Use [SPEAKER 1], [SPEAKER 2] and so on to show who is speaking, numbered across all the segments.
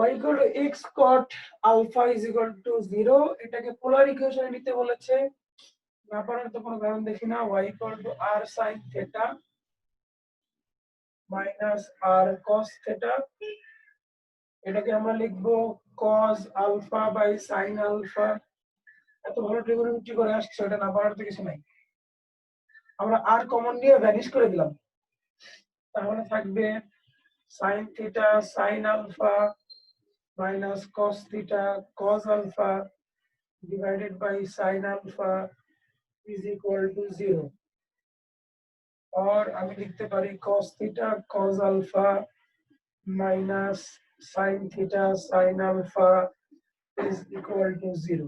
[SPEAKER 1] y equal to x cot alpha is equal to 0 এটাকে পোলার ইকুয়েশনে নিতে বলেছে না পারার তো কোনো কারণ দেখি না y equal to r sin theta minus r cos theta এটাকে আমরা লিখবো cos alpha by sin alpha এত ভালো ট্রিগোনোমেট্রি করে আসছে এটা না পারার তো কিছু নাই আমরা r কমন নিয়ে ভ্যানিশ করে দিলাম তাহলে থাকবে sin theta sin alpha minus cos theta cos alpha divided by sin alpha is equal to 0 और আমি লিখতে পারি cos theta cos alpha minus sin theta sin alpha is equal to 0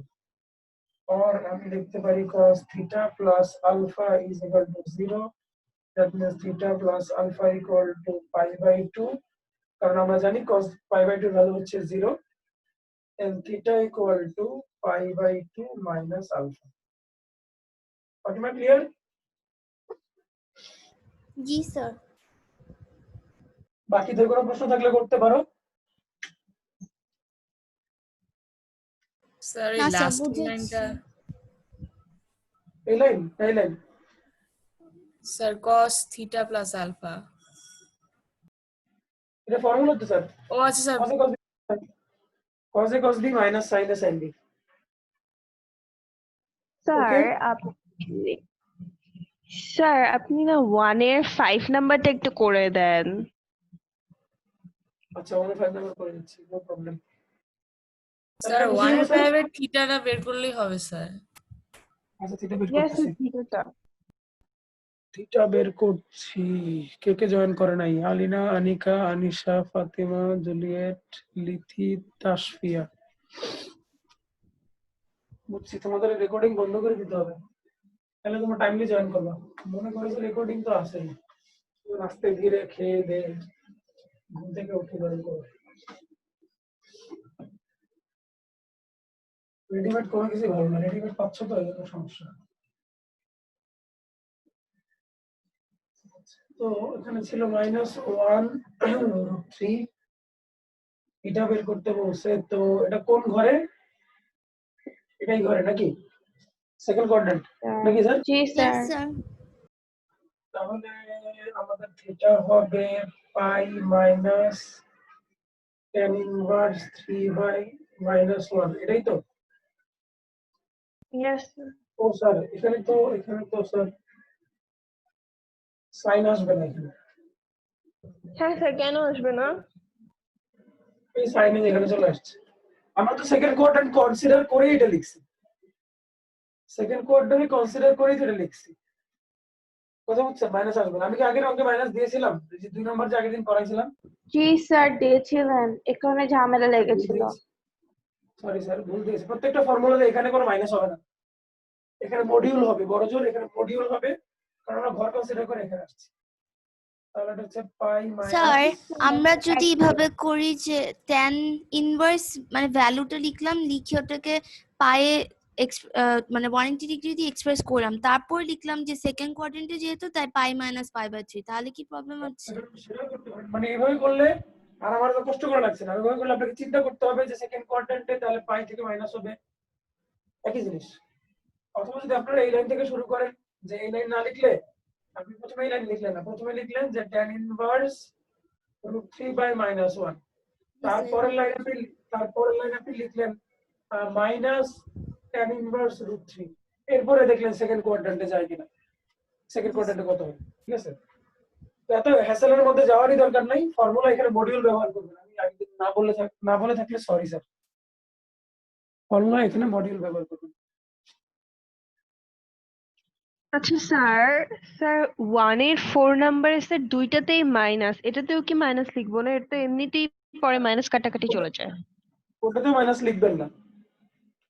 [SPEAKER 1] और আমি লিখতে পারি cos theta plus alpha is equal to 0 that means theta plus alpha equal to pi by 2 কারণ আমরা জানি cos pi by 2 ভ্যালু হচ্ছে 0 and theta equal to pi by 2 minus alpha. Am I clear?
[SPEAKER 2] G sir.
[SPEAKER 1] বাকিদের কোনো প্রশ্ন থাকলে করতে পারো।
[SPEAKER 3] স্যার এই লাস্ট লাইনটা
[SPEAKER 1] এই line
[SPEAKER 3] sir cos theta plus alpha
[SPEAKER 1] এটা ফর্মুলা তো স্যার।
[SPEAKER 3] ও আচ্ছা sir
[SPEAKER 1] cos a cos b minus sin a sin b
[SPEAKER 4] sir আপনি না 1 এর 5 নাম্বারটা একটু করে দেন।
[SPEAKER 1] আচ্ছা 1 এর 5 নাম্বার করে দিচ্ছি নো প্রবলেম
[SPEAKER 3] স্যার 1 এর 5 এর থিটাটা বের করলেই হবে স্যার।
[SPEAKER 1] আচ্ছা থিটা বের
[SPEAKER 4] ইয়েস
[SPEAKER 1] করতেছি
[SPEAKER 4] থিটাটা
[SPEAKER 1] থিটা বের করছি কে কে জয়েন করে নাই আলিনা আনিকা আনিশা ফাতিমা জুলিয়েট লিথি তাসফিয়া বুঝছি তোমাদের রেকর্ডিং বন্ধ করে দিতে হবে তাহলে তোমরা টাইমলি জয়েন করবা মনে করো যে রেকর্ডিং তো আছেই রাস্তে ধীরে খেয়ে দে ঘুম থেকে উঠে জয়েন করো রেডিমেড কোনো কিছু ভালো না রেডিমেড পাচ্ছ তো এই সমস্যা তো এখানে ছিল -1/3 এটা বের করতে বলছে তো এটা কোন ঘরে এটাই ঘরে নাকি সেকেন্ড কোয়াড্রেন্ট নাকি স্যার
[SPEAKER 4] জি
[SPEAKER 2] স্যার
[SPEAKER 4] স্যার
[SPEAKER 1] তাহলে আমাদের থিটা হবে পাই মাইনাস tan ইনভার্স 3/-1 এটাই তো
[SPEAKER 4] ইয়েস
[SPEAKER 1] ও স্যার এখানে তো স্যার সাইন আসবে না এখানে
[SPEAKER 4] হ্যাঁ স্যার কেন আসবে না?
[SPEAKER 1] এই সাইন এখানে চলে আসছে আমরা তো সেকেন্ড কোয়াড্রেন্ট কনসিডার করেই এটা লিখছি সেকেন্ড কোয়াড্রেন্টে কনসিডার করেই তো এটা লিখছি কথা হচ্ছে মাইনাস আসবে না আমি কি আগের অঙ্কে মাইনাস দিয়েছিলাম যে 2 নম্বর যে আগের দিন পড়াইছিলাম
[SPEAKER 4] জি স্যার দিয়েছিলেন এখানে ঝামেলা লেগেছিল
[SPEAKER 1] সরি স্যার ভুল দিয়েছি প্রত্যেকটা ফর্মুলাতে এখানে কোনো মাইনাস হবে না এখানে মডিউল হবে বড় জোর এখানে মডিউল হবে কারণ আমরা ঘর কনসিডার করে এখানে আসছি তাহলে এটা হচ্ছে পাই
[SPEAKER 2] স্যার
[SPEAKER 1] মাইনাস
[SPEAKER 2] আমরা যদি এইভাবে করি যে tan ইনভার্স মানে ভ্যালুটা লিখলাম লিখে ওটাকে পায়ে মানে 180 ডিগ্রি দিয়ে এক্সপ্রেস করলাম তারপর লিখলাম যে সেকেন্ড কোয়াড্রেন্টে যেহেতু তাই পাই মাইনাস পাই/3 তাহলে কি প্রবলেম হচ্ছে?
[SPEAKER 1] সেটাও করতে পারেন মানে এইভাবে করলে আর আমার তো কষ্ট করা লাগছে না এইভাবে করলে আপনাকে চিন্তা করতে হবে যে সেকেন্ড কোয়াড্রেন্টে তাহলে পাই থেকে মাইনাস হবে একই জিনিস অথবা যদি আপনারা এই লাইন থেকে শুরু করেন যে এই লাইন না লিখলে আপনি প্রথমে এই লাইন লিখলেন না প্রথমে লিখলেন যে tan ইনভার্স √3/-1 তারপরের লাইন আপনি লিখলেন মাইনাস tan ইনভার্স √3 এরপরে দেখলেন সেকেন্ড কোয়াড্রেন্টে যায় কিনা সেকেন্ড কোয়াড্রেন্টে কত হবে ঠিক আছে তো এত হ্যাসেলের মধ্যে যাওয়ারই দরকার নাই ফর্মুলা এখানে মডিউল ব্যবহার করবেন আমি আগে না বলে থাকলে সরি স্যার ফর্মুলা এখানে মডিউল ব্যবহার করবেন
[SPEAKER 4] আচ্ছা স্যার 1 এর 4 নাম্বারে স্যার দুইটাতেই মাইনাস এটাতেও কি মাইনাস লিখবো না? এটা তো এমনিতেই পরে মাইনাস কাটাকাটি চলে যায়।
[SPEAKER 1] ওটাতেও মাইনাস লিখবেন না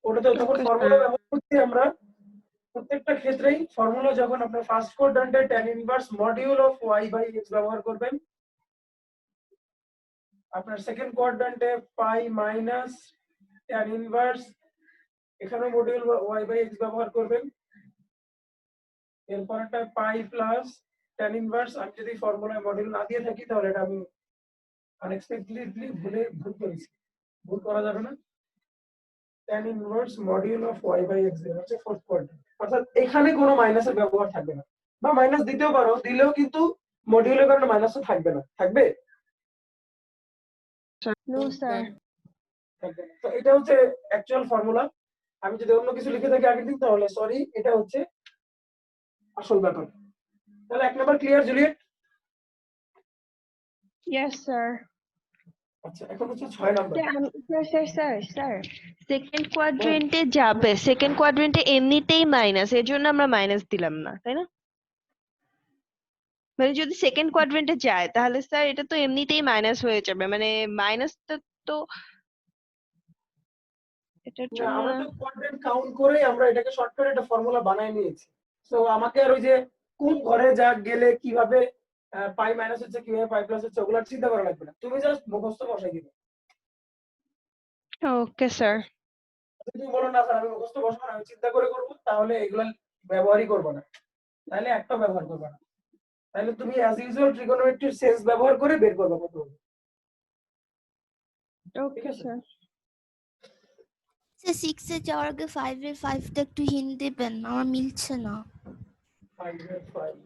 [SPEAKER 1] ওটাতে তখন
[SPEAKER 4] Okay,
[SPEAKER 1] ফর্মুলা
[SPEAKER 4] sir.
[SPEAKER 1] ব্যবহার করছি আমরা প্রত্যেকটা ক্ষেত্রেই ফর্মুলা যখন আপনার ফার্স্ট কোয়াড্রেন্টে tan inverse module of y/x ব্যবহার করবেন আপনার সেকেন্ড কোয়াড্রেন্টে পাই মাইনাস tan ইনভার্স এখানে মডিউল y/x ব্যবহার করবেন এরপরটা পাই প্লাস tan ইনভার্স আমি যদি ফর্মুলায় মডিউল না দিয়ে থাকি তাহলে এটা আমি আনএক্সপেক্টেডলি ভুল করেছি ভুল করা যাবে না। tan inverse module of y by x হচ্ছে ফোর্থ কোয়াড্রেন্ট, অর্থাৎ এখানে কোনো মাইনাসের ব্যবহার থাকবে না, বা মাইনাস দিতেও পারো, দিলেও কিন্তু মডিউলের কারণে মাইনাসও থাকবে না, থাকবে
[SPEAKER 4] নো স্যার।
[SPEAKER 1] থাকবে না। তো এটা হচ্ছে অ্যাকচুয়াল ফর্মুলা। আমি যদি অন্য কিছু লিখে থাকি আগের দিন তাহলে সরি, এটা হচ্ছে আসল ব্যাপার। তাহলে 1 number clear Juliet?
[SPEAKER 4] Yes sir.
[SPEAKER 1] আচ্ছা, এখন হচ্ছে 6 নাম্বার।
[SPEAKER 4] স্যার সেকেন্ড কোয়াড্রেন্টে যাবে, সেকেন্ড কোয়াড্রেন্টে এমনিতেই মাইনাস, এর জন্য আমরা মাইনাস দিলাম না, তাই না? মানে যদি সেকেন্ড কোয়াড্রেন্টে যায় তাহলে স্যার এটা তো এমনিতেই মাইনাস হয়ে যাবে, মানে মাইনাসটা তো এটার
[SPEAKER 1] না,
[SPEAKER 4] জন্য
[SPEAKER 1] আমরা তো কোয়াড্রেন্ট কাউন্ট করে আমরা এটাকে শর্টকাট একটা ফর্মুলা বানায় নিয়েছি। সো আমাকে আর ওই যে কোন ঘরে যা গেলে কিভাবে পাই মাইনাস হচ্ছে কিভাবে পাই প্লাস হচ্ছে ওগুলো চিন্তা করা লাগবে না, তুমি জাস্ট মুখস্থ বসাই দিবে।
[SPEAKER 4] Okay sir.
[SPEAKER 1] যদি তুমি বলো না স্যার আমি মুখস্থ বসাবো না, আমি চিন্তা করে করবো, তাহলে এগুলো ব্যবহারই করবো না, তাহলে একটা ব্যবহার করবে না, তাহলে তুমি অ্যাজ ইউজুয়াল ট্রিগোনোমেট্রির সেন্স ব্যবহার করে বের করবে কত হবে।
[SPEAKER 4] ওকে
[SPEAKER 1] আছে।
[SPEAKER 4] স্যার।
[SPEAKER 2] সে 6 এ যাওয়ার আগে 5 এর 5টা একটু হিন্ট দিবেন, আমার মিলছে না।
[SPEAKER 1] 5 এর 5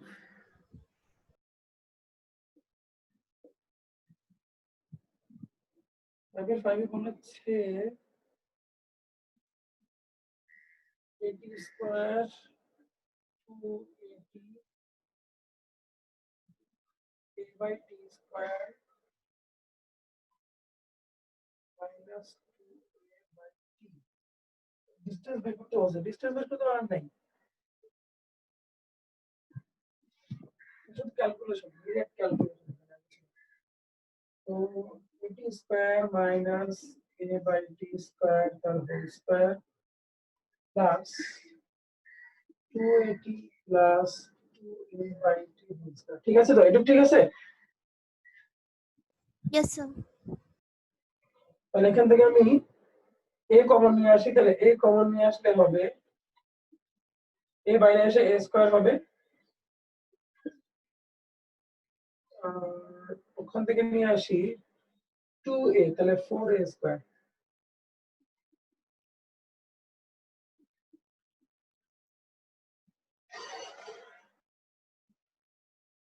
[SPEAKER 1] 5 এর 5 কোন হচ্ছে 80 square 280 a by t square minus 2a by t। Distance বের করতে হবে, ডিসটেন্স বের করতে আর নাই, শুধু ক্যালকুলেশন, ডিরেক্ট ক্যালকুলেশন। তো 80 square minus a by t square তার whole square plus 280 plus 2a by t whole square. ঠিক আছে তো, এটা ঠিক আছে?
[SPEAKER 2] Yes sir.
[SPEAKER 1] তাহলে এখান থেকে আমি a কমন নিয়ে আসি, তাহলে a কমন নিয়ে আসলে হবে a বাইরে এসে a স্কয়ার হবে, আর ওখান থেকে নিয়ে আসি 2a, তাহলে 4a স্কয়ার।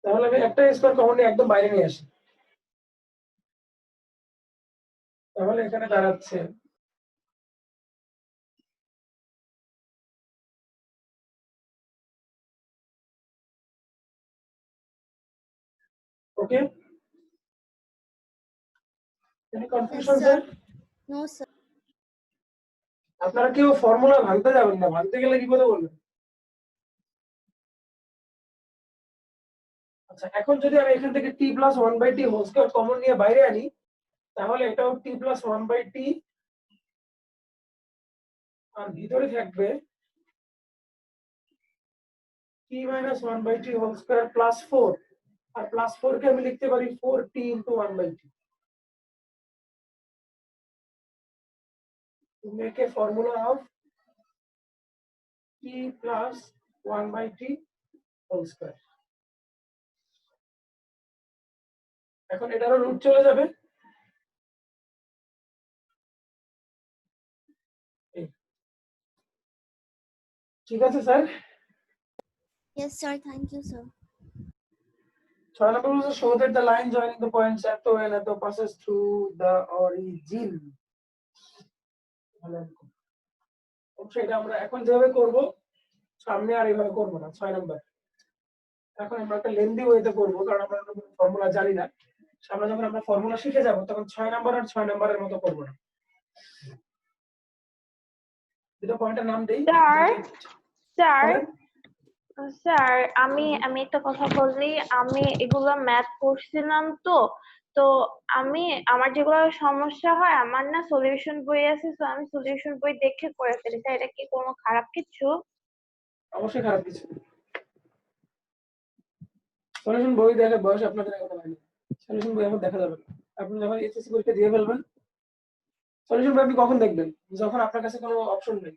[SPEAKER 1] তাহলে আমি একটা স্কয়ার কমন নিয়ে একদম বাইরে নিয়ে আসি, তাহলে এখানে দাঁড়াচ্ছে okay. Any confusion sir?
[SPEAKER 2] No sir.
[SPEAKER 1] আপনারা কেউ ফর্মুলা ভাঙতে যাবেন না, ভাঙতে গেলে কি করে বলবেন। আচ্ছা, এখন যদি আমি এখান থেকে t plus 1/t whole square common নিয়ে বাইরে আনি, তাহলে এটাও t প্লাস 1/t, আর ভিতরে থাকবে t minus 1/t whole square plus 4, আর প্লাস 4 কে আমি লিখতে পারি 4t into 1/t। to make a formula of t plus 1/t whole square। এখন এটারও রুট চলে যাবে, ঠিক আছে sir?
[SPEAKER 2] Yes sir, thank you sir.
[SPEAKER 1] 6 number was to show that the line joining the points at O and at O passes through the origin। অবশ্যই এটা আমরা এখন যেভাবে করব সামনে আর এইভাবে করব না। 6 নাম্বার এখন আমরা একটা লেন্দি ওয়েতে করব, কারণ আমরা ফর্মুলা জানি না। সামনে যখন আমরা ফর্মুলা শিখে যাব তখন 6 নাম্বার আর 6 নাম্বারের মতো করব না। দুটো পয়েন্টের নাম দেই।
[SPEAKER 5] স্যার স্যার আমি আমি একটা কথা বললি, আমি এগুলো ম্যাথ পড়ছিলাম তো তো আমি আমার যেগুলো সমস্যা হয় আমার না সলিউশন বই আছে, তো আমি সলিউশন বই দেখে করে ফেলি, স্যার এটা কি কোনো খারাপ কিছু?
[SPEAKER 1] অবশ্যই খারাপ কিছু। সলিউশন বই দেখে বয়স আপনাদের এখন হয়নি, সলিউশন বই এখন দেখা যাবে না। আপনি যখন এইচএসসি পরীক্ষা দিয়ে ফেলবেন, সলিউশন বই আপনি কখন দেখবেন? যখন আপনার কাছে কোনো অপশন নেই।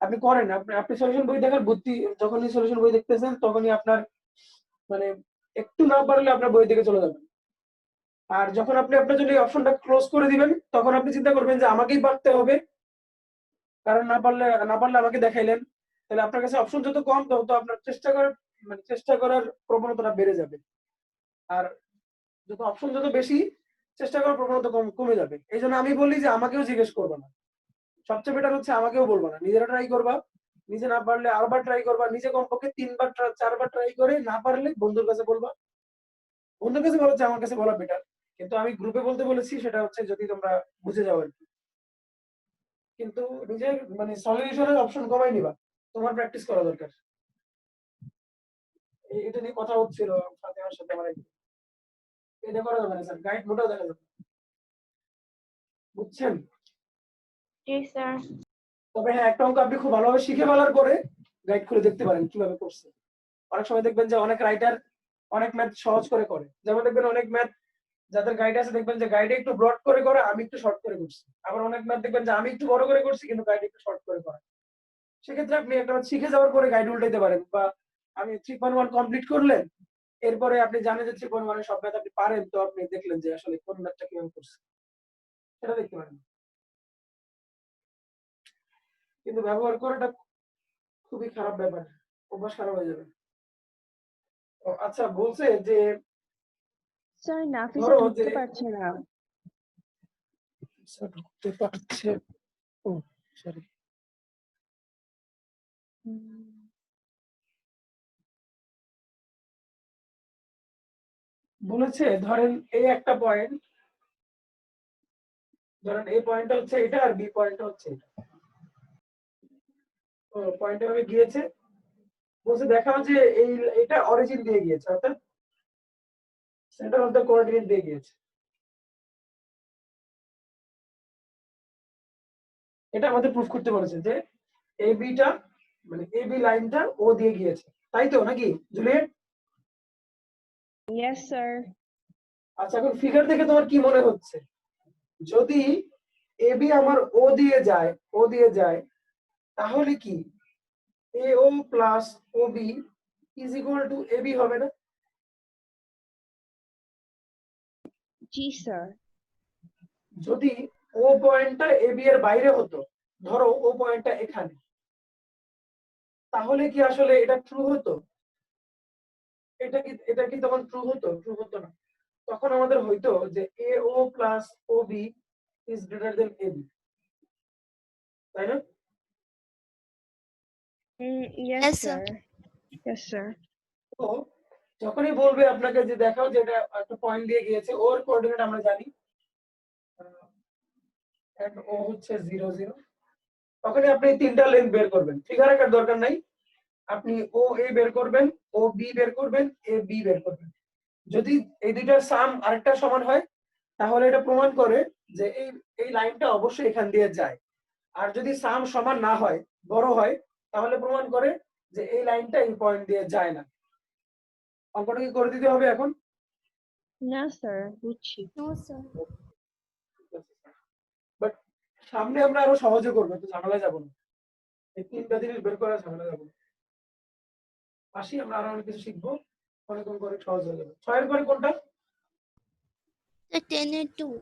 [SPEAKER 1] আপনি করেন, আপনি সলিউশন বই দেখার বুদ্ধি, যখনই সলিউশন বই দেখতেছেন তখনই আপনার মানে একটু না পারলে আপনার বই দিকে চলে যাবেন। আর যখন আপনি আপনার জন্য এই অপশনটা ক্লোজ করে দিবেন তখন আপনি চিন্তা করবেন যে আমাকেই পারতে হবে, কারণ না পারলে আমাকে দেখাইলেন, তাহলে আপনার কাছে অপশন যত কম তত আপনার চেষ্টা করার প্রবণতাটা বেড়ে যাবে। আর অপশন যত বেশি চেষ্টা করার প্রবণতা কমে যাবে। এই জন্য আমি বলি যে আমাকেও জিজ্ঞেস করবা না, সবচেয়ে বেটার হচ্ছে আমাকেও বলবা না, নিজেরা ট্রাই করবা, নিজে না পারলে আরবার ট্রাই করবা, নিজে কমপক্ষে 3 বার 4 বার ট্রাই করে না পারলে বন্ধুর কাছে বলবা। বন্ধুর কাছে বলা হচ্ছে আমার কাছে বলা বেটার, কিন্তু আমি গ্রুপে বলতে বলেছি সেটা হচ্ছে যদি তোমরা বুঝে যাও আর কি। কিন্তু নিজের সলিউশনের অপশন কমাই নিবা, তোমার প্র্যাকটিস করা দরকার। এটা নিয়ে কথা হচ্ছিল ফাতেমার সাথে আমার একদিন। এটা করা যাবে না স্যার, গাইড মোটাও দেখা যাবে, বুঝছেন?
[SPEAKER 5] জি স্যার।
[SPEAKER 1] তবে হ্যাঁ, একটা অঙ্ক আপনি খুব ভালোভাবে শিখে ফেলার পরে গাইড খুলে দেখতে পারেন কিভাবে করছে। অনেক সময় দেখবেন যে অনেক রাইটার অনেক ম্যাথ সহজ করে, যেমন দেখবেন অনেক ম্যাথ যাদের গাইড আছে দেখবেন যে গাইডে একটু ব্রড করে আমি একটু শর্ট করে করছি। আবার অনেক ম্যাথ দেখবেন যে আমি একটু বড় করে করছি কিন্তু গাইড একটু শর্ট করে করা। সেক্ষেত্রে আপনি একটা ম্যাথ শিখে যাওয়ার পরে গাইড উল্টাইতে পারেন, বা আমি 3.1 কমপ্লিট করলেন, এরপরে আপনি জানেন যে 3.1 সব ম্যাথ আপনি পারেন, তো আপনি দেখলেন যে আসলে কোন ম্যাথটা কিভাবে করছে সেটা দেখতে পারেন। কিন্তু ব্যবহার করাটা খুবই খারাপ ব্যাপার, অভ্যাস খারাপ হয়ে যাবে। আচ্ছা, বলছে যে
[SPEAKER 4] স্যার নাফিসা
[SPEAKER 1] ধরো
[SPEAKER 4] ঢুকতে
[SPEAKER 1] যে
[SPEAKER 4] পারছে না।
[SPEAKER 1] ঢুকতে পারছে, ও সরি, বলেছে ধরেন এই একটা পয়েন্ট, ধরেন এই পয়েন্টটা হচ্ছে এটা আর বি পয়েন্টটা হচ্ছে এটা। তো পয়েন্টে ভাবে গিয়েছে, বলছে দেখাও যে এটা অরিজিন দিয়ে গিয়েছে, অর্থাৎ সেন্টার অফ দ্য কোঅর্ডিনেট দিয়ে গিয়েছে। এটা আমাদের প্রুফ করতে বলেছে যে এ বিটা এ বি লাইনটা ও দিয়ে গিয়েছে, তাই তো নাকি জুলিয়েট?
[SPEAKER 4] Yes sir.
[SPEAKER 1] আচ্ছা, এখন ফিগার থেকে তোমার কি মনে হচ্ছে, যদি এ বি আমার ও দিয়ে যায় তাহলে কি AO plus OB is equal two AB হবে না?
[SPEAKER 4] জি স্যার।
[SPEAKER 1] যদি ও পয়েন্টটা AB এর বাইরে হতো, ধরো ও পয়েন্টটা এখানে, তাহলে কি আসলে এটা ট্রু হতো? এটা কি তখন ট্রু হতো? ট্রু হতো না। তখন আমাদের হইতো যে AO plus OB is greater than AB, তাই না?
[SPEAKER 4] Yes
[SPEAKER 2] Yes, sir.
[SPEAKER 4] Sir. Yes sir.
[SPEAKER 1] তো যখনই বলবে আপনাকে যে দেখাও যে এটা একটা পয়েন্ট দিয়ে গিয়েছে, ওর কোঅর্ডিনেট আমরা জানি, এন্ড ও হচ্ছে 0 0, তখনই আপনি তিনটা লেন্থ বের করবেন, ফিগার আঁকার দরকার নাই, আপনি ও এ বের করবেন, ও বি বের করবেন, এ বি বের করবেন। যদি এই দুইটার সাম আরেকটা সমান হয় তাহলে এটা প্রমাণ করে যে এই লাইনটা অবশ্যই এখান দিয়ে যায়। আর যদি সাম সমান না হয়, বড় হয়, তাহলে প্রমাণ করে যে এই লাইনটা এই পয়েন্ট দিয়ে যায় না। অঙ্কটা কি করে দিতে হবে এখন?
[SPEAKER 4] না স্যার, বুঝছি।
[SPEAKER 2] No, sir.
[SPEAKER 1] বাট সামনে আমরা আরো সহজে করবো, তো ঝামেলা যাবো না, এই তিনটা জিনিস বের করা ঝামেলা যাবো না। আসি, আমরা আরো অনেক কিছু শিখবো, অনেক অঙ্ক অনেক সহজ হয়ে যাবে। 6 এর পরে কোনটা?
[SPEAKER 2] The 10 and 2.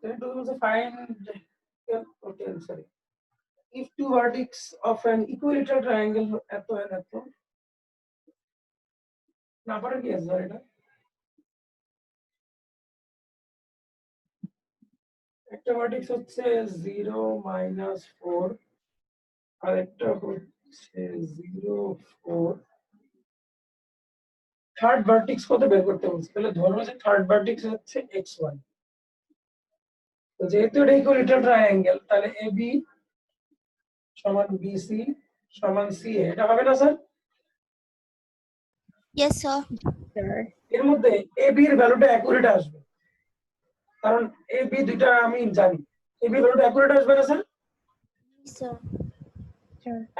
[SPEAKER 1] Then to also find, okay, I'm sorry. If two vertices of an equilateral triangle এত and এত, না পারে কি আছে এটা? একটা ভার্টেক্স হচ্ছে 0 -4 আর একটা হচ্ছে 0 4। থার্ড ভার্টেক্স কত বের করতে বলছে, তাহলে ধরো যে থার্ড ভার্টেক্স হচ্ছে x1। তো যেহেতু এটা ইকুইলেটারাল ট্রায়াঙ্গেল, তাহলে AB সমান BC সমান CA, এটা হবে না স্যার?
[SPEAKER 2] Yes, sir.
[SPEAKER 4] স্যার।
[SPEAKER 1] এর মধ্যে AB এর ভ্যালুটা অ্যাকুরেট আসবে, কারণ AB দুইটা আমি জানি, AB ভ্যালুটা অ্যাকুরেট আসবে না স্যার?
[SPEAKER 2] Yes, sir.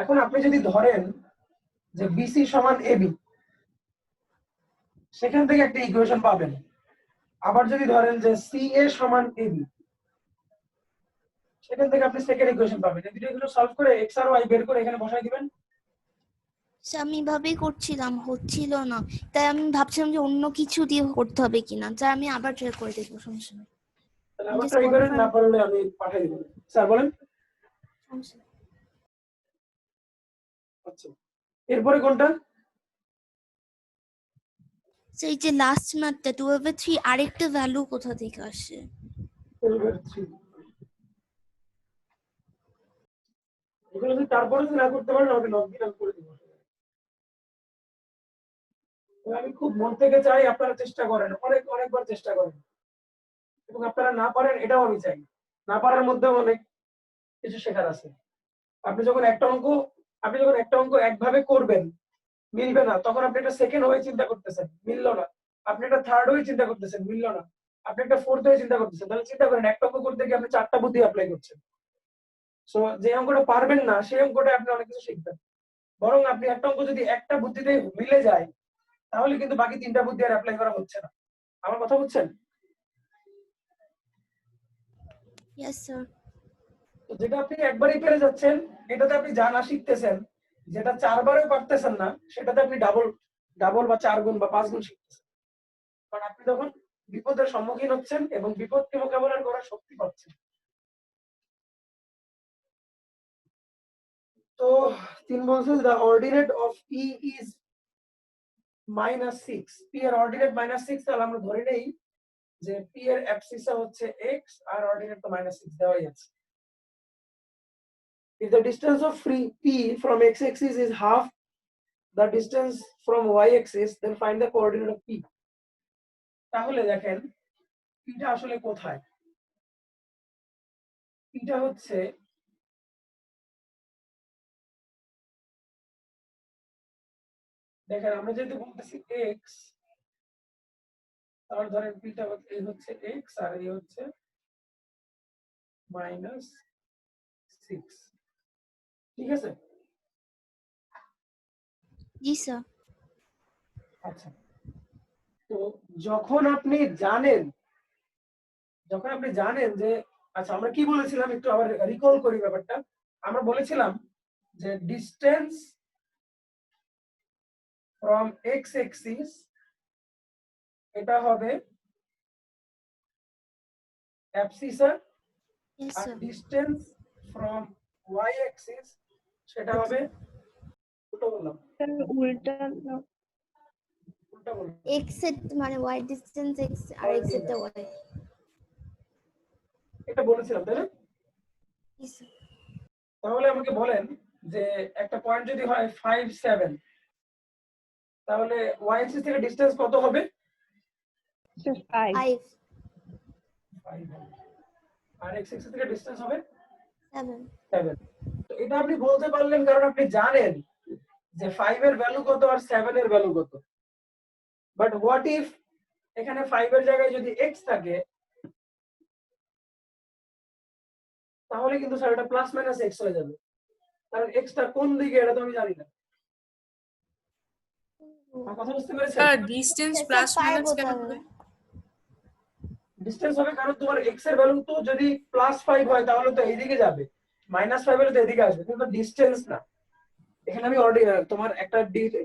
[SPEAKER 1] এখন আপনি যদি ধরেন যে BC সমান AB, সেখান থেকে একটা ইকুয়েশন পাবেন। আবার যদি ধরেন যে CA সমান AB, সেখান থেকে আপনি সেকেন্ড ইকুয়েশন পাবেন। এই দুটো ইকুয়েশন সলভ করে x আর y বের করে এখানে বসাই দিবেন,
[SPEAKER 2] সে আমি এভাবেই করছিলাম, হচ্ছিল না, তাই আমি ভাবছিলাম যে অন্য কিছু দিয়ে করতে হবে কিনা, যা আমি আবার ট্রাই করে দেখবো, সমস্যা নেই।
[SPEAKER 1] তাহলে
[SPEAKER 2] আমি
[SPEAKER 1] আবার
[SPEAKER 2] just
[SPEAKER 1] ট্রাই করেন,
[SPEAKER 2] confirm-
[SPEAKER 1] না পারলে আমি পাঠিয়ে দিব। স্যার বলেন।
[SPEAKER 2] সমস্যা নেই।
[SPEAKER 1] আচ্ছা, এরপরে কোনটা?
[SPEAKER 2] সেই যে লাস্ট ম্যাথটা 12/3 আরেকটা ভ্যালু কোথা থেকে আসে?
[SPEAKER 1] 12/3 এগুলো যদি তারপরে যদি না করতে পারেন আমাকে নক দিন, আমি করে দিব। তবে আমি খুব মন থেকে চাই আপনারা চেষ্টা করেন, অনেকবার চেষ্টা করেন, এবং আপনারা না পারেন এটাও আমি চাই। না পারার মধ্যেও অনেক কিছু শেখার আছে। আপনি যখন একটা অঙ্ক একভাবে করবেন, মিলবে না, তখন আপনি একটা সেকেন্ড হয়ে চিন্তা করতেছেন, মিললো না। আপনি একটা থার্ড হয়ে চিন্তা করতেছেন, মিললো না। আপনি একটা ফোর্থ হয়ে চিন্তা করতেছেন। তাহলে চিন্তা করেন, একটা অঙ্ক করতে গিয়ে আপনি 4টা বুদ্ধি অ্যাপ্লাই করছেন। সো যে অঙ্কটা পারবেন না সেই অঙ্কটা আপনি অনেক কিছু শিখবেন। বরং আপনি একটা অঙ্ক যদি একটা বুদ্ধিতে মিলে যায়, তাহলে কিন্তু বাকি 3টা বুদ্ধি আর অ্যাপ্লাই করা হচ্ছে না। আমার কথা বুঝছেন?
[SPEAKER 2] Yes sir.
[SPEAKER 1] তো যেটা আপনি একবারই পেরে যাচ্ছেন, এটাতে আপনি জানা শিখতেছেন। যেটা 4বারও পারতেছেন না, সেটাতে আপনি ডাবল বা 4 গুণ বা 5 গুণ শিখতেছেন। কারণ আপনি তখন বিপদের সম্মুখীন হচ্ছেন এবং বিপদকে মোকাবেলা করার শক্তি পাচ্ছেন। তো 3 বলছে the ordinate of p is -6। p এর অর্ডিনেট -6, তাহলে আমরা ধরে নেই যে p এর অ্যাবসিসা হচ্ছে x আর অর্ডিনেট তো -6 দেওয়াই আছে। If the distance of free p from x-axis is half the distance from y-axis, then find the coordinate of p। তাহলে দেখেন p টা আসলে কোথায়? p টা হচ্ছে, দেখেন আমরা যেহেতু বলতেছি x, তাহলে ধরেন p টা হচ্ছে x আর এই হচ্ছে -6। ঠিক আছে?
[SPEAKER 2] জি স্যার।
[SPEAKER 1] আচ্ছা, তো যখন আপনি জানেন যে, আচ্ছা আমরা কি বলেছিলাম একটু আবার রিকল করি ব্যাপারটা। আমরা বলেছিলাম যে ডিসটেন্স ফ্রম এক্স এক্সিস এটা হবে অ্যাবসিসা,
[SPEAKER 2] ইয়েস
[SPEAKER 1] আর
[SPEAKER 2] sir.
[SPEAKER 1] Distance from Y axis সেটা হবে উল্টো বললাম।
[SPEAKER 4] স্যার উল্টা না।
[SPEAKER 1] উল্টা বললাম।
[SPEAKER 2] x এর মানে y ডিসটেন্স x আর x এর টা y।
[SPEAKER 1] এটা বলেছিলাম তাই না?
[SPEAKER 2] জি স্যার।
[SPEAKER 1] তাহলে আমাকে বলেন যে একটা পয়েন্ট যদি হয় 5, 7, তাহলে ওয়াই এক্সিস থেকে ডিসটেন্স কত হবে?
[SPEAKER 4] স্যার 5
[SPEAKER 2] 5
[SPEAKER 1] 5 হবে। আর এক্স এক্সিস থেকে ডিসটেন্স হবে
[SPEAKER 2] 7
[SPEAKER 1] 7। তো এটা আপনি বলতে পারলেন কারণ আপনি জানেন যে 5 এর ভ্যালু কত আর 7 এর ভ্যালু কত। বাট হোয়াট ইফ এখানে 5 এর জায়গায় যদি x থাকে, তাহলে কিন্তু স্যার এটা প্লাস মাইনাস x হয়ে যাবে, কারণ x টা কোন দিকে এটা তো আমি জানি না। আমার কথা বুঝতে পেরেছেন?
[SPEAKER 3] Sir distance
[SPEAKER 2] sir
[SPEAKER 3] plus
[SPEAKER 2] 5
[SPEAKER 3] minus
[SPEAKER 2] হতে
[SPEAKER 3] কেন
[SPEAKER 2] হবে।
[SPEAKER 3] হবে?
[SPEAKER 1] ডিসটেন্স হবে কারণ তোমার x এর ভ্যালু তো যদি +5 হয় তাহলে তো এইদিকে যাবে, -5 হলে তো এদিকে আসবে, কিন্তু ডিসটেন্স না। এখানে আমি তোমার একটা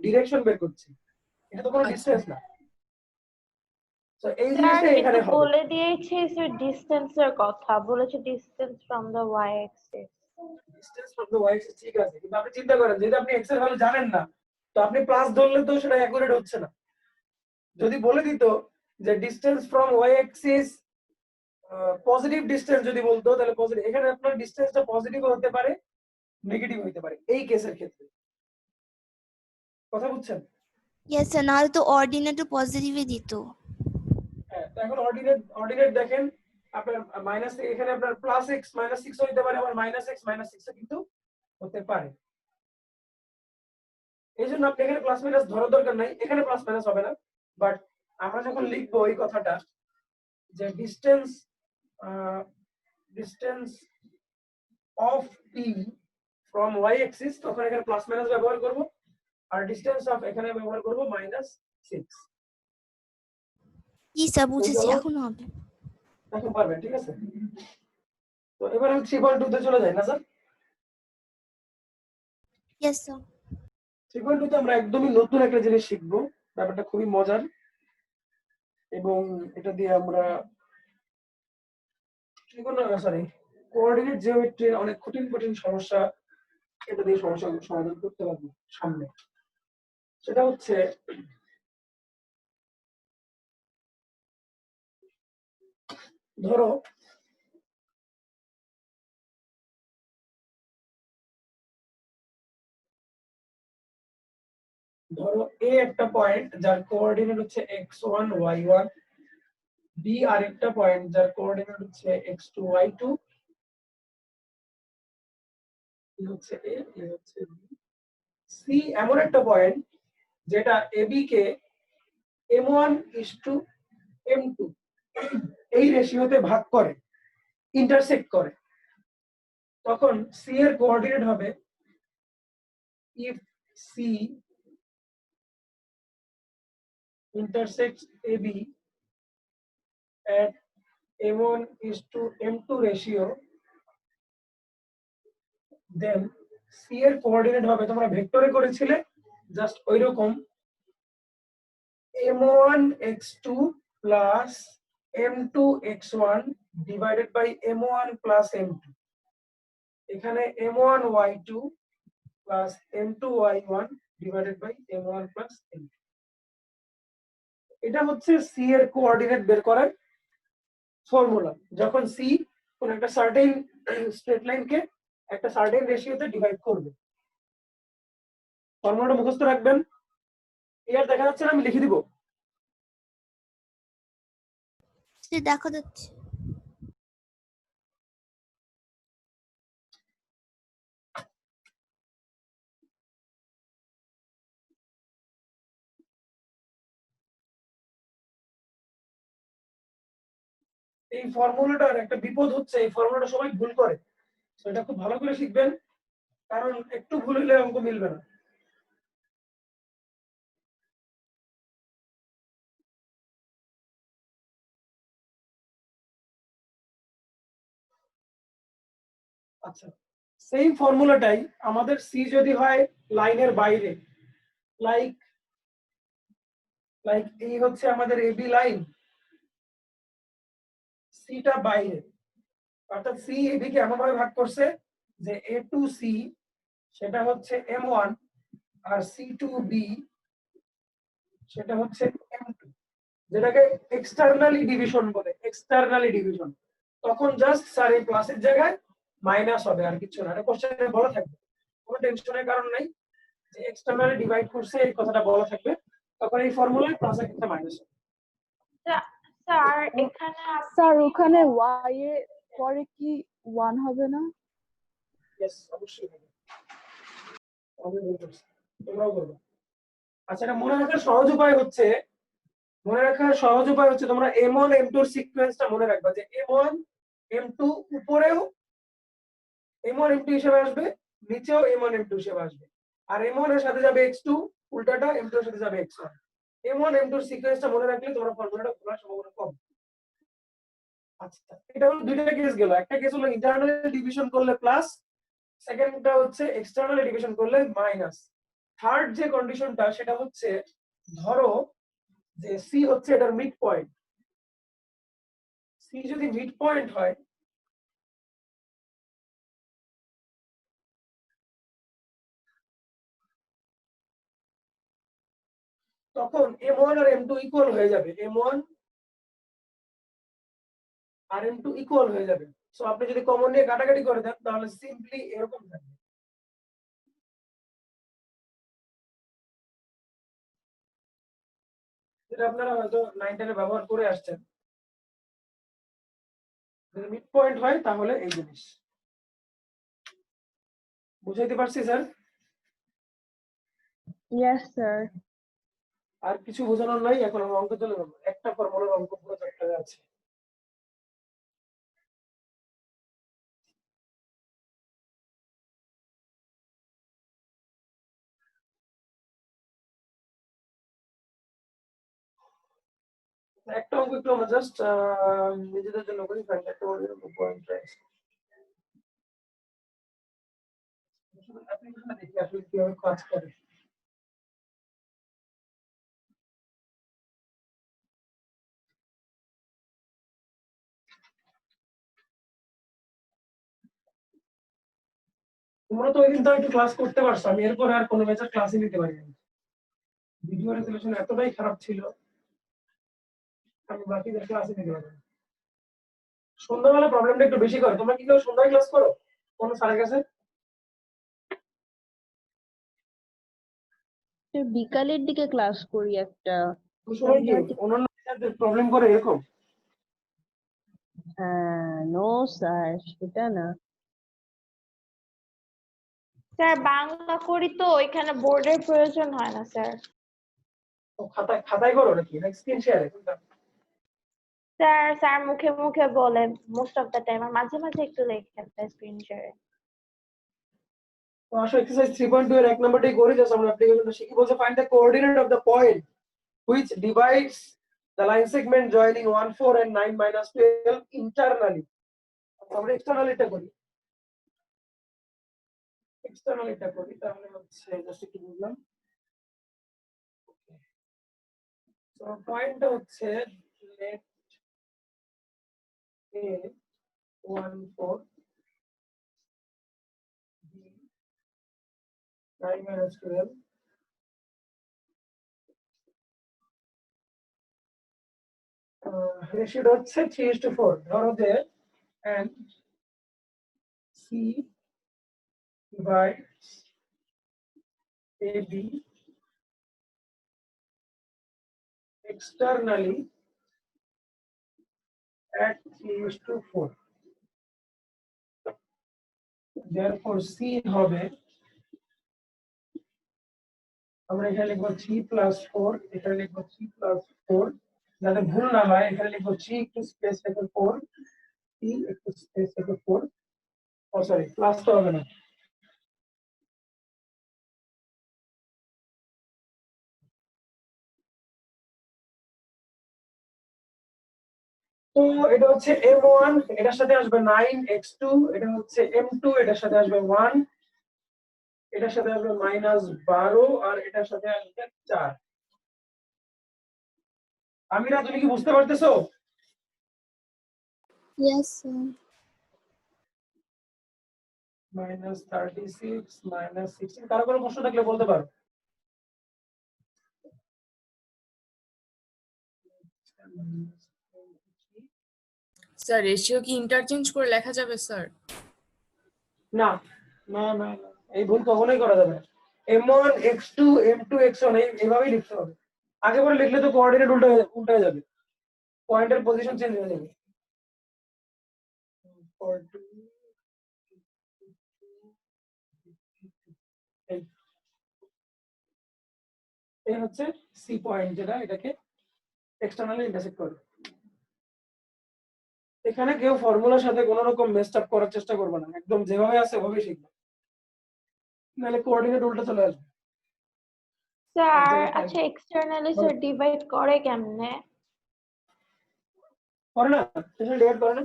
[SPEAKER 1] ডিরেকশন বের করছি, এটা তো কোনো
[SPEAKER 3] আচ্ছা।
[SPEAKER 1] ডিসটেন্স না। তো এই
[SPEAKER 5] স্যার
[SPEAKER 1] জিনিসটা এখানে
[SPEAKER 5] কিন্তু
[SPEAKER 1] হবে।
[SPEAKER 5] বলে দিয়েছে স্যার ডিস্টেন্সের কথা, বলেছে distance from the Y axis.
[SPEAKER 1] Distance from the Y axis ঠিক আছে, কিন্তু আপনি চিন্তা করেন যদি আপনি x এর ভ্যালু জানেন না, তো আপনি প্লাস ধরলে তো সেটা অ্যাকুরেট হচ্ছে না। যদি বলে দিত যে distance from Y axis positive distance যদি বলতো, তাহলে পজিটিভ, এখানে আপনার ডিসটেন্সটা পজিটিভ হতে পারে, নেগেটিভ হতে পারে এই কেসের ক্ষেত্রে। কথা বুঝছেন?
[SPEAKER 2] ইয়েস স্যার, নাহলে তো অর্ডিনেটও পজিটিভই দিত।
[SPEAKER 1] হ্যাঁ, তো এখন অর্ডিনেট দেখেন আপনার মাইনাস, এখানে আপনার +x -6 হতে পারে, আবার -x -6 কিন্তু হতে পারে। এই জন্য আপনি এখানে প্লাস মাইনাস ধরার দরকার নাই, এখানে প্লাস মাইনাস হবে না। বাট আমরা যখন লিখবো এই কথাটা যে distance of p from y axis, তখন এখানে প্লাস মাইনাস ব্যবহার করব, আর ডিসটেন্স অফ এখানে ব্যবহার করব -6।
[SPEAKER 2] জি স্যার বুঝেছি,
[SPEAKER 1] চলো
[SPEAKER 2] এখন হবে।
[SPEAKER 1] এখন পারবেন, ঠিক আছে? তো এবার আমি 3.2 তে চলে যাই না স্যার?
[SPEAKER 2] Yes sir.
[SPEAKER 1] ট্রিগোনোমেট্রিতে আমরা একদমই নতুন একটা জিনিস শিখবো, ব্যাপারটা খুবই মজার, এবং এটা দিয়ে আমরা কোঅর্ডিনেট জিওমেট্রির অনেক কঠিন কঠিন সমস্যা এটা দিয়ে সমস্যা সমাধান করতে পারবো সামনে। সেটা হচ্ছে ধরো এ একটা পয়েন্ট যার কোঅর্ডিনেট হচ্ছে x1 y1, বি আরেকটা পয়েন্ট যার কোঅর্ডিনেট হচ্ছে x2 y2, এই হচ্ছে এ, এই হচ্ছে বি। সি এমন একটা পয়েন্ট যেটা এবি কে m1:m2 এই রেশিওতে ভাগ করে, ইন্টারসেক্ট করে। তখন সি এর কোঅর্ডিনেট হবে if C intersects AB at m1:m2 ratio, then C এর কোঅর্ডিনেট হবে, তোমরা ভেক্টরে করেছিলে জাস্ট ওইরকম, m1x2 plus m2x1 divided by m1 plus m2, এখানে m1y2 plus m2y1 divided by m1 plus m2। এটা হচ্ছে সি এর কোঅর্ডিনেট বের করার ফর্মুলা। যখন সি কোন একটা সার্টেন স্ট্রেট লাইনকে একটা সার্টেন রেশিওতে ডিভাইড করবে, ফর্মুলাটা মুখস্থ রাখবেন। এর দেখা যাচ্ছে না, আমি লিখে দিব।
[SPEAKER 2] দেখা যাচ্ছে।
[SPEAKER 1] এই ফর্মুলাটার একটা বিপদ হচ্ছে, এই ফর্মুলাটা সবাই ভুল করে, তো এটা খুব ভালো করে শিখবেন, কারণ একটু ভুল হলে অঙ্ক মিলবে না। আচ্ছা, সেম ফর্মুলাটাই আমাদের সি যদি হয় লাইনের বাইরে, লাইক লাইক এই হচ্ছে আমাদের এবি লাইন, সিটা বাইরে, অর্থাৎ সি এবি কে এমন ভাবে ভাগ করছে যে এ টু সি সেটা হচ্ছে m1 আর সি টু বি সেটা হচ্ছে m2, যেটাকে এক্সটার্নালি ডিভিশন বলে, এক্সটার্নালি ডিভিশন। তখন জাস্ট স্যার এই প্লাসের জায়গায় মাইনাস হবে, আর কিছু না। এটা কোশ্চেনে বলা থাকবে, কোনো টেনশনের কারণ নাই, যে এক্সটার্নালি ডিভাইড করছে এই কথাটা বলা থাকবে, তখন এই ফর্মুলায় প্লাসের ক্ষেত্রে মাইনাস হবে।
[SPEAKER 5] স্যার এখানে
[SPEAKER 6] স্যার ওখানে y এর পরে কি 1 হবে না?
[SPEAKER 1] ইয়েস, অবশ্যই হবে। আমি বলতেছি, তোমরাও করবে। আচ্ছা, এটা মনে রাখার সহজ উপায় হচ্ছে, তোমরা m1 m2 এর সিকোয়েন্সটা মনে রাখবা, যে m1 m2 উপরেও m1 m2 হিসেবে আসবে, নিচেও m1 m2 হিসেবে আসবে, আর m1 এর সাথে যাবে x2, উল্টাটা m2 এর সাথে যাবে x1। m1 m2 এর সিকোয়েন্সটা মনে রাখলে তোমার ফর্মুলাটা ভুলার সম্ভাবনা কম। আচ্ছা, এটা হলো দুইটা কেস গেল। একটা কেস হলো ইন্টারনাল ডিভিশন করলে প্লাস, সেকেন্ডটা হচ্ছে এক্সটার্নাল ডিভিশন করলে মাইনাস। থার্ড যে কন্ডিশনটা সেটা হচ্ছে, ধরো যে সি হচ্ছে এটার মিড পয়েন্ট, সি যদি মিড পয়েন্ট হয় তখন m1 আর m2 ইকুয়াল হয়ে যাবে, m1 আর m2 ইকুয়াল হয়ে যাবে। সো আপনি যদি কমন নিয়ে কাটাকাটি করে দেন তাহলে সিম্পলি এরকম থাকবে। যেটা আপনারা হয়তো 9 10 এ ব্যবহার করে আসছেন। যদি মিড পয়েন্ট হয় তাহলে এই জিনিস। বুঝাইতে পারছি স্যার?
[SPEAKER 6] Yes sir.
[SPEAKER 1] আর কিছু বোঝানোর নাই, এখন আমরা অঙ্ক চলে যাবো। একটা ফর্মুলার অঙ্ক পুরো চ্যাপ্টারে আছে। একটা অঙ্ক একটু আমরা জাস্ট নিজেদের জন্য করি, ফাইন্ড একটা পয়েন্ট রাইট। অ্যাপ্লিকেশনটা দেখি আসলে কিভাবে কাজ করে। তোমরা তো ওই দিন তো একটু ক্লাস করতে পারছো, আমি এরপরে আর কোনো ব্যাচের ক্লাসই নিতে পারি না। ভিডিও রেজলিউশন এতটাই খারাপ ছিল, আমি বাকিদের ক্লাসে নিতে পারি না। সন্ধ্যাবেলা প্রবলেমটা একটু বেশি করে। তোমরা কি কেউ সন্ধ্যায় ক্লাস করো কোন স্যারের কাছে?
[SPEAKER 4] বিকালের দিকে ক্লাস করি একটা।
[SPEAKER 1] ওই সময় কি অন্যান্য প্রবলেম করে এরকম?
[SPEAKER 4] নো স্যার, সেটা না।
[SPEAKER 5] স্যার বাংলা করি তো এখানে বোর্ডের প্রয়োজন হয় না স্যার।
[SPEAKER 1] তো খাতায় খাতায় করো নাকি স্ক্রিন শেয়ারে?
[SPEAKER 5] স্যার স্যার মুখে মুখে বলে মোস্ট অফ দ্য টাইম, আর মাঝে মাঝে একটু লেখেন স্ক্রিন শেয়ারে।
[SPEAKER 1] তো আসো এক্সারসাইজ 3.2 এর 1 নাম্বারটাই করে জাস্ট আমরা অ্যাপ্লিকেশনটা শিখি। বলছে find the coordinate of the point which divides the line segment joining 1 4 and 9 minus 12 internally. আমরা এক্সটারনালিটা করি, তাহলে হচ্ছে জাস্ট কি বুঝলাম। তো পয়েন্টটা হচ্ছে let a 1 4 b 9 minus 12 রেশিওটা হচ্ছে 3:4 ধরো যে and c divides ab externally at 3:4. therefore c হবে, আমরা এখানে লিখবো 3 + 4, এখানে লিখবো 3 + 4, যাতে ভুল না হয় এখানে লিখবো 3 একটু স্পেস রেখে 4, 3 একটু স্পেস রেখে 4, ও সরি প্লাস তো হবে না। তো এটা হচ্ছে m1, এটার সাথে আসবে 9x2, এটা হচ্ছে m2, এটার সাথে আসবে 1, এটার সাথে আসবে -12, আর এটার সাথে আসবে 4। আমিরা তুমি কি বুঝতে পারতেছো?
[SPEAKER 2] Yes, sir.
[SPEAKER 1] -36 -16, কারো কোনো প্রশ্ন থাকলে বলতে পারো।
[SPEAKER 3] স্যার রেশিও কি ইন্টারচেঞ্জ করে লেখা যাবে স্যার?
[SPEAKER 1] না না না না, এই ভুল কখনোই করা যাবে না। m1 x2 m2 x1 এইভাবেই লিখতে হবে। আগে পরে লিখলে তো কোঅর্ডিনেট উল্টা হয়ে যাবে, পয়েন্টের পজিশন চেঞ্জ হয়ে যাবে। এই হচ্ছে সি পয়েন্ট, যেটা এটাকে এক্সটারনালি ইন্টারসেক্ট করে। এখানে কেউ ফর্মুলার সাথে কোনো রকম মেসড আপ করার চেষ্টা করবে না, একদম যেভাবে আছে ওভাবেই শিখবে, নাহলে কোঅর্ডিনেট উল্টা চলে আসবে।
[SPEAKER 5] স্যার আচ্ছা এক্সটার্নালি স্যার ডিভাইড করে কেমনে?
[SPEAKER 1] করে না, স্পেশাল ডিভাইড করে না।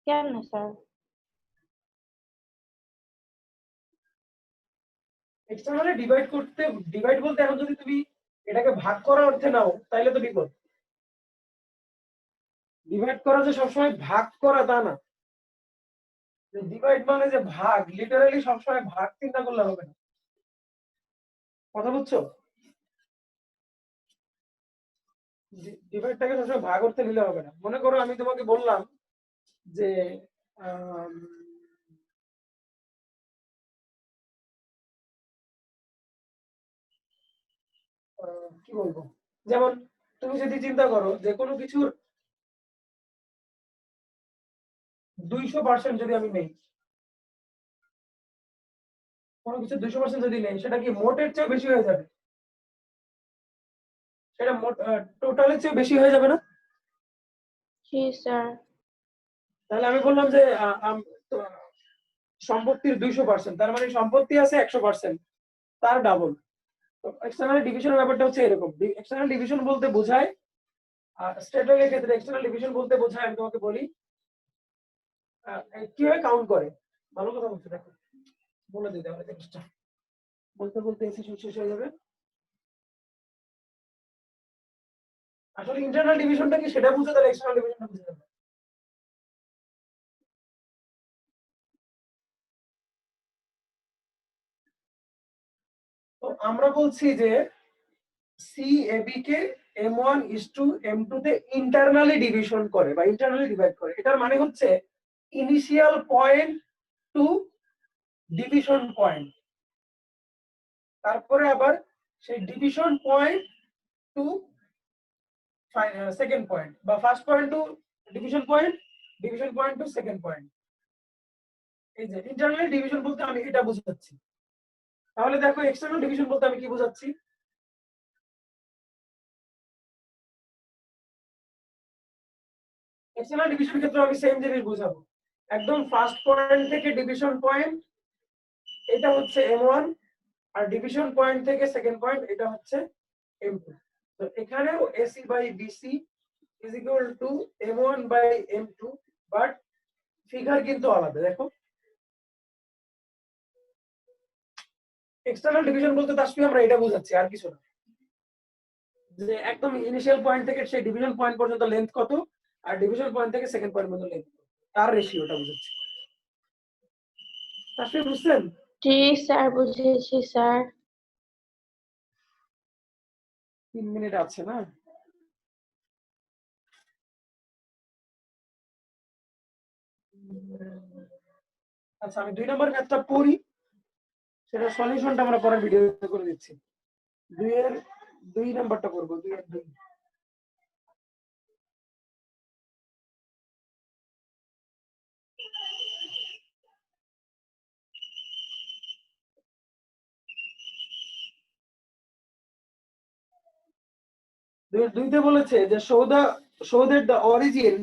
[SPEAKER 5] কেমনে স্যার?
[SPEAKER 1] এক্সটারনালি ডিভাইড বলতে এখন যদি তুমি এটাকে ভাগ করার অর্থে নাও তাইলে তো বিপদ। ডিভাইড করা যে সবসময় ভাগ করা তা না, ডিভাইড মানে যে ভাগ, লিটারালি সবসময় ভাগ চিন্তা করলে হবে না। কথা বুঝছো? ডিভাইডটাকে সবসময় ভাগ করতে নিলে হবে না। মনে করো আমি তোমাকে বললাম যে কি বলবো, যেমন তুমি যদি চিন্তা করো যে কোনো কিছুর 200% যদি আমি নেই, কোনো কিছু 200% যদি নেই, সেটা কি মোটের চেয়ে বেশি হয়ে যাবে? সেটা টোটালের চেয়ে বেশি হয়ে যাবে না?
[SPEAKER 5] জি স্যার।
[SPEAKER 1] তাহলে আমি বললাম যে তো সম্পত্তির 200%, তার মানে সম্পত্তি আছে 100%, তার ডাবল। তো এক্সটার্নাল ডিভিশনের ব্যাপারটা হচ্ছে এরকম। এক্সটার্নাল ডিভিশন বলতে বোঝায়, স্টেটমেন্টের ক্ষেত্রে এক্সটার্নাল ডিভিশন বলতে বোঝায়, আমি তোমাকে বলি কিভাবে কাউন্ট করে। ভালো কথা বলছো, দেখো বলে দিতে হবে জিনিসটা, বলতে বলতে এসে শেষ হয়ে যাবে। আসলে ইন্টারনাল ডিভিশনটা কি সেটা বুঝতে, তাহলে এক্সটার্নাল ডিভিশনটা বুঝতে হবে। আমরা বলছি যে CAB কে M1:M2 তে ইন্টারনালি ডিভিশন করে বা ইন্টারনালি ডিভাইড করে। এটার মানে হচ্ছে initial point to division point, তারপরে আবার সেই division point to second point, বা first point to division point, division point to second point. এই যে ইন্টারনালি ডিভিশন বলতে আমি এটা বুঝাচ্ছি। তাহলে দেখো এক্সটার্নাল ডিভিশন বলতে আমি কি বোঝাচ্ছি। এক্সটার্নাল ডিভিশন ক্ষেত্রে আমি সেম জিনিস বুঝাবো। একদম ফার্স্ট পয়েন্ট থেকে ডিভিশন পয়েন্ট এটা হচ্ছে M1, আর ডিভিশন পয়েন্ট থেকে সেকেন্ড পয়েন্ট এটা হচ্ছে M2। তো এখানেও AC by BC is equal to M1 by M2, but figure কিন্তু আলাদা। দেখো এক্সটার্নাল ডিভিশন বলতে তাসফি আমরা এটা বোঝাচ্ছি, আর কিছু না। যে একদম ইনিশিয়াল পয়েন্ট থেকে সেই ডিভিশন পয়েন্ট পর্যন্ত লেন্থ কত, আর ডিভিশন পয়েন্ট থেকে সেকেন্ড পয়েন্ট পর্যন্ত লেন্থ কত, তার রেশিওটা বোঝাচ্ছি। তাসফি বুঝছেন?
[SPEAKER 5] জি স্যার, বুঝেছি স্যার।
[SPEAKER 1] 3 মিনিট আছে না? আচ্ছা, আমি 2 নম্বর ম্যাথটা পড়ি, সেটা সলিউশনটা আমরা পরের ভিডিওতে করে দিচ্ছি। 2 নাম্বারটা করবো, 2 এর 2। দুইতে বলেছে যে show that the origin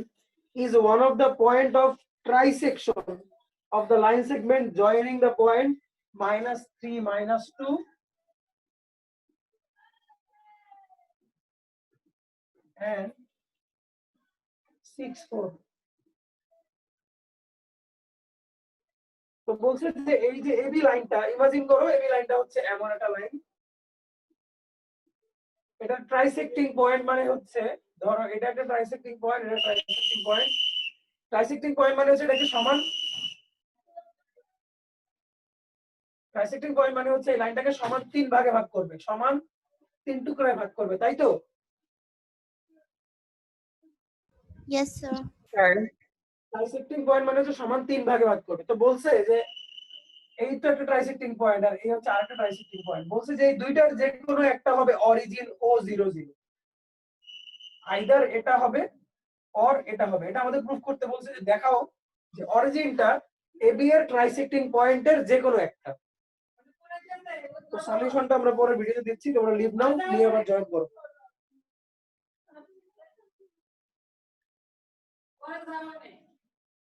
[SPEAKER 1] is one of the point of trisection of the line segment joining the point -3, -2 and 6, 4। তো বলছে যে এই যে AB লাইনটা ইমাজিন করো, AB লাইনটা হচ্ছে এমন একটা লাইন, এটা ট্রাইসেক্টিং পয়েন্ট মানে হচ্ছে, ধরো এটা একটা ট্রাইসেক্টিং পয়েন্ট, এটা ট্রাইসেক্টিং পয়েন্ট। ট্রাইসেক্টিং পয়েন্ট মানে হচ্ছে এটাকে সমান, ট্রাইসেক্টিং পয়েন্ট মানে হচ্ছে এই লাইনটাকে সমান 3 ভাগে ভাগ করবে, সমান 3 টুকরায় ভাগ করবে, তাই তো?
[SPEAKER 2] Yes, sir.
[SPEAKER 4] স্যার
[SPEAKER 1] ট্রাইসেক্টিং পয়েন্ট মানে হচ্ছে সমান 3 ভাগে ভাগ করবে। তো বলছে যে এই তো একটা ট্রাইসেক্টিং পয়েন্ট, আর এই হচ্ছে আরেকটা ট্রাইসেক্টিং পয়েন্ট। বলছে যে এই দুইটার যে কোনো একটা হবে অরিজিন O00, আইদার এটা হবে অর এটা হবে। এটা আমাদের প্রুফ করতে বলছে যে দেখাও যে অরিজিনটা AB এর ট্রাইসেক্টিং পয়েন্টের যে কোনো একটা। তো সলিউশনটা আমরা পরের ভিডিওতে দিচ্ছি, তোমরা লিভ নাও, নিয়ে আবার জয়েন করো।